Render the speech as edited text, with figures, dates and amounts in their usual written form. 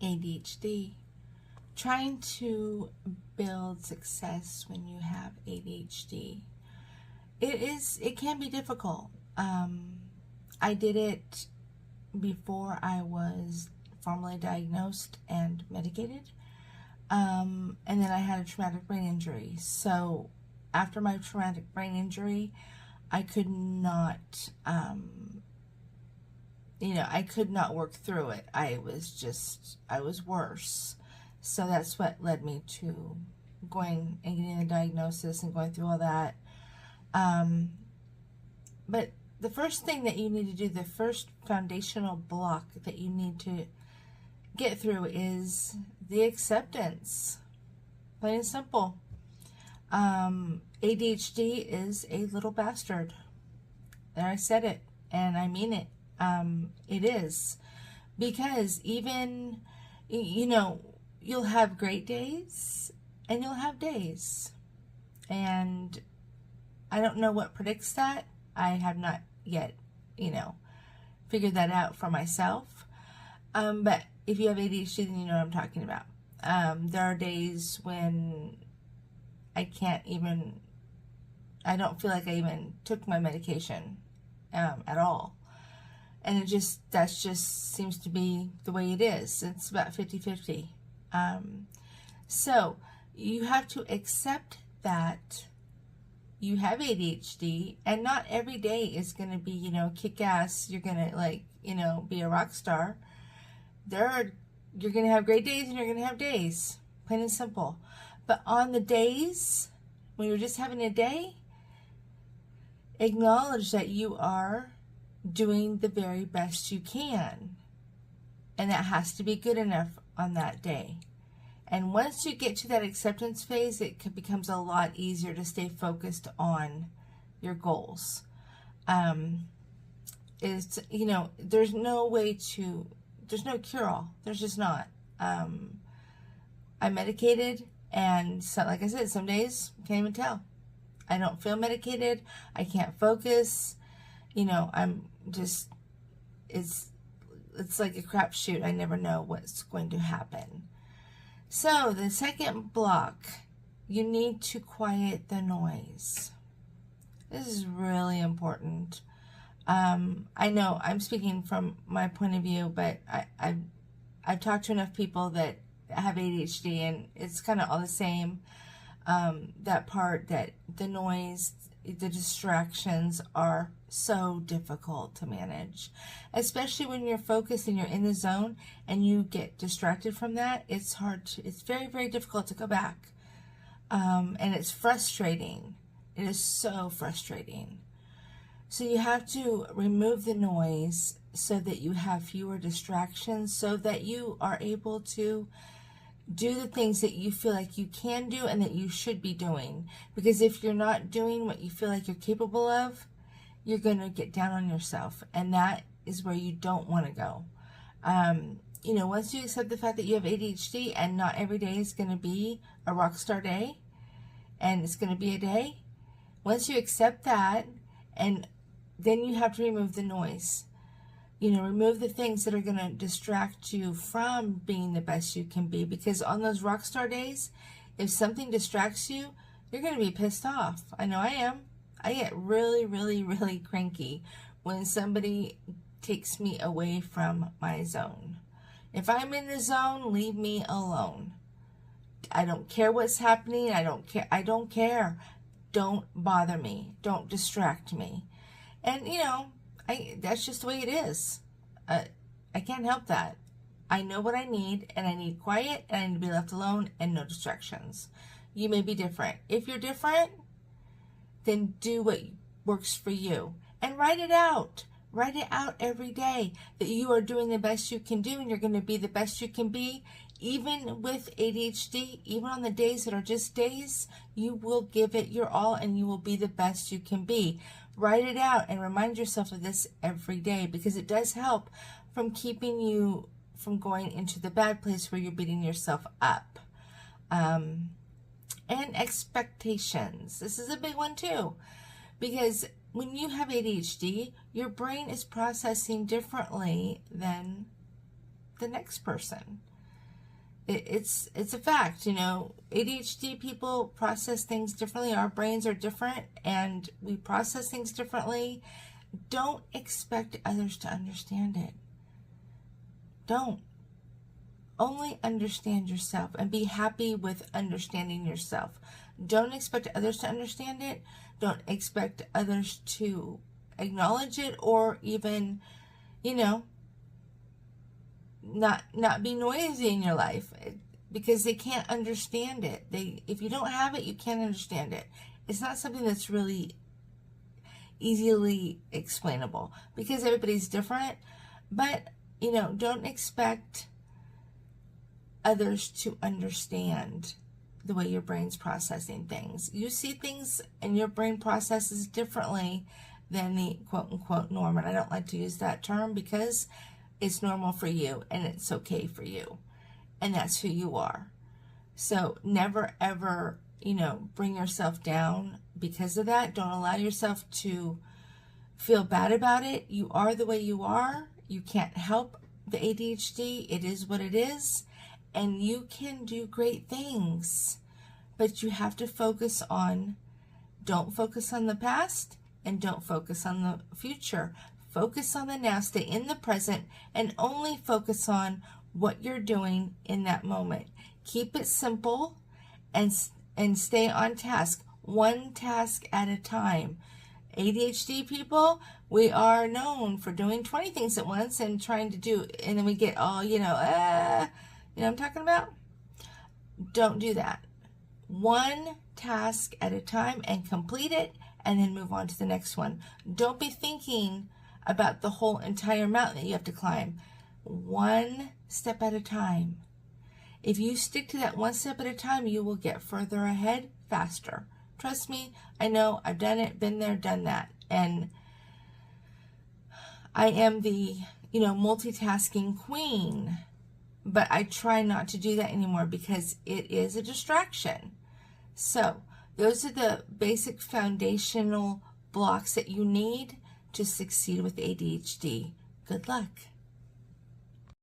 ADHD. Trying to build success when you have ADHD. It can be difficult. I did it before I was formally diagnosed and medicated. And then I had a traumatic brain injury. So after my traumatic brain injury, I could not, I could not work through it. I was worse. So that's what led me to going and getting the diagnosis and going through all that. But the first thing that you need to do, the first foundational block that you need to get through is the acceptance. Plain and simple. ADHD is a little bastard. There, I said it, and I mean it. It is. Because even, you'll have great days, and you'll have days. And I don't know what predicts that. I have not yet, figured that out for myself. But if you have ADHD, then you know what I'm talking about. There are days when I don't feel like I even took my medication at all. And that just seems to be the way it is. It's about 50-50. So you have to accept that you have ADHD, and not every day is going to be, kick ass. You're going to be a rock star. You're going to have great days and you're going to have days, plain and simple. But on the days when you're just having a day, acknowledge that you are doing the very best you can. And that has to be good enough on that day. And once you get to that acceptance phase, it becomes a lot easier to stay focused on your goals. There's no cure-all. There's just not. I'm medicated, and so, like I said, some days can't even tell. I don't feel medicated. I can't focus. I'm just, it's like a crapshoot. I never know what's going to happen. So the second block, you need to quiet the noise. This is really important. I know I'm speaking from my point of view, but I've talked to enough people that have ADHD, and it's kind of all the same. That part, that the noise, the distractions are so difficult to manage, especially when you're focused and you're in the zone and you get distracted from that. It's very, very difficult to go back. And it's frustrating. It is so frustrating. So you have to remove the noise so that you have fewer distractions, so that you are able to do the things that you feel like you can do and that you should be doing. Because if you're not doing what you feel like you're capable of, you're going to get down on yourself. And that is where you don't want to go. Once you accept the fact that you have ADHD and not every day is going to be a rock star day, and it's going to be a day, once you accept that, and then you have to remove the noise. Remove the things that are going to distract you from being the best you can be. Because on those rock star days, if something distracts you, you're going to be pissed off. I know I am. I get really, really, really cranky when somebody takes me away from my zone. If I'm in the zone, leave me alone. I don't care what's happening. I don't care. Don't bother me. Don't distract me. And, that's just the way it is. I can't help that. I know what I need, and I need quiet, and I need to be left alone and no distractions. You may be different. If you're different, then do what works for you. And write it out. Write it out every day that you are doing the best you can do, and you're going to be the best you can be. Even with ADHD, even on the days that are just days, you will give it your all, and you will be the best you can be. Write it out and remind yourself of this every day, because it does help from keeping you from going into the bad place where you're beating yourself up. And expectations. This is a big one too, because when you have ADHD, your brain is processing differently than the next person. It's a fact, ADHD people process things differently. Our brains are different and we process things differently. Don't expect others to understand it. Don't. Only understand yourself and be happy with understanding yourself. Don't expect others to understand it. Don't expect others to acknowledge it or even, not be noisy in your life, because they can't understand it. If you don't have it, you can't understand it. It's not something that's really easily explainable because everybody's different. But, don't expect others to understand the way your brain's processing things. You see things and your brain processes differently than the quote-unquote norm. And I don't like to use that term because it's normal for you and it's okay for you. And that's who you are. So never, ever, bring yourself down because of that. Don't allow yourself to feel bad about it. You are the way you are. You can't help the ADHD. It is what it is. And you can do great things. But you have to focus on, don't focus on the past and don't focus on the future. Focus on the now. Stay in the present and only focus on what you're doing in that moment. Keep it simple and stay on task. One task at a time. ADHD people, we are known for doing 20 things at once and trying to do, and then we get all, you know what I'm talking about? Don't do that. One task at a time and complete it and then move on to the next one. Don't be thinking about the whole entire mountain that you have to climb. One step at a time. If you stick to that one step at a time, you will get further ahead faster. Trust me, I know, I've done it, been there, done that. And I am the, multitasking queen. But I try not to do that anymore because it is a distraction. So those are the basic foundational blocks that you need to succeed with ADHD. Good luck.